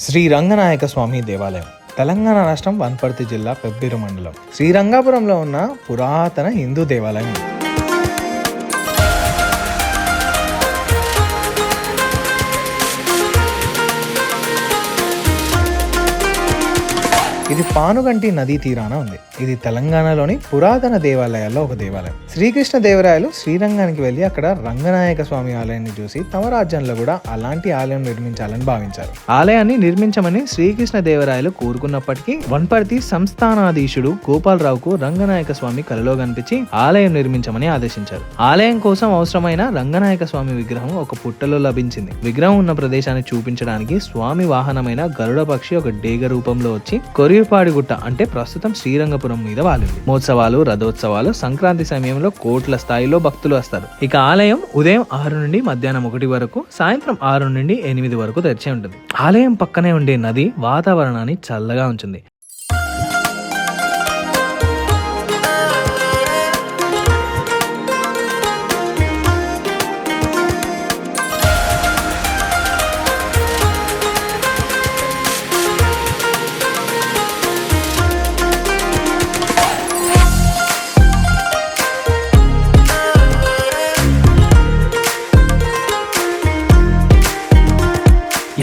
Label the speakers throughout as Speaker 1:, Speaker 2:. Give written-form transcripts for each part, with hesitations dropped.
Speaker 1: శ్రీ రంగనాయక స్వామి దేవాలయం తెలంగాణ రాష్ట్రం వనపర్తి జిల్లా పెబ్బేరు మండలం శ్రీరంగాపురంలో ఉన్న పురాతన హిందూ దేవాలయం. ఇది పానుగంటి నదీ తీరాన ఉంది. ఇది తెలంగాణలోని పురాతన దేవాలయాల్లో ఒక దేవాలయం. శ్రీకృష్ణ దేవరాయలు శ్రీరంగానికి వెళ్లి అక్కడ రంగనాయక స్వామి ఆలయాన్ని చూసి తమ రాజ్యంలో కూడా అలాంటి ఆలయం నిర్మించాలని భావించారు. ఆలయాన్ని నిర్మించమని శ్రీకృష్ణ దేవరాయలు కోరుకున్నప్పటికీ వనపర్తి సంస్థానాధీశుడు గోపాలరావుకు రంగనాయక స్వామి కలలో కనిపించి ఆలయం నిర్మించమని ఆదేశించారు. ఆలయం కోసం అవసరమైన రంగనాయక స్వామి విగ్రహం ఒక పుట్టలో లభించింది. విగ్రహం ఉన్న ప్రదేశాన్ని చూపించడానికి స్వామి వాహనమైన గరుడ పక్షి ఒక డేగ రూపంలో వచ్చి కొరివిపాడిగుట్ట అంటే ప్రస్తుతం శ్రీరంగపురం మీద వాలింది. మహోత్సవాలు, రథోత్సవాలు, సంక్రాంతి సమయంలో కోట్ల స్థాయిలో భక్తులు వస్తారు. ఇక ఆలయం ఉదయం 6 నుండి మధ్యాహ్నం 1 వరకు, సాయంత్రం 6 నుండి 8 వరకు తెరిచి ఉంటుంది. ఆలయం పక్కనే ఉండే నది వాతావరణాన్ని చల్లగా ఉంచింది.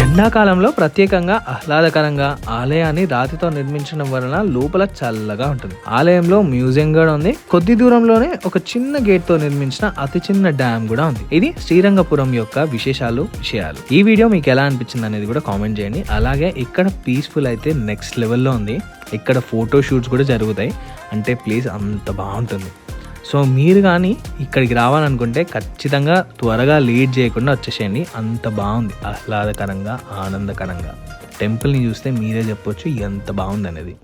Speaker 1: ఎండాకాలంలో ప్రత్యేకంగా ఆహ్లాదకరంగా ఆలయాన్ని రాతితో నిర్మించడం వలన లోపల చల్లగా ఉంటుంది. ఆలయంలో మ్యూజియం కూడా ఉంది. కొద్ది దూరంలోనే ఒక చిన్న గేట్ తో నిర్మించిన అతి చిన్న డ్యామ్ కూడా ఉంది. ఇది శ్రీరంగపురం యొక్క విశేషాలు. ఈ వీడియో మీకు ఎలా అనిపించింది అనేది కూడా కామెంట్ చేయండి. అలాగే ఇక్కడ పీస్ఫుల్ అయితే నెక్స్ట్ లెవెల్లో ఉంది. ఇక్కడ ఫోటో షూట్స్ కూడా జరుగుతాయి. అంటే ప్లేస్ అంత బాగుంటుంది. సో మీరు కానీ ఇక్కడికి రావాలనుకుంటే ఖచ్చితంగా త్వరగా లేట్ చేయకుండా వచ్చేసేయండి. అంత బాగుంది, ఆహ్లాదకరంగా, ఆనందకరంగా. టెంపుల్ని చూస్తే మీరే చెప్పొచ్చు ఎంత బాగుంది అనేది.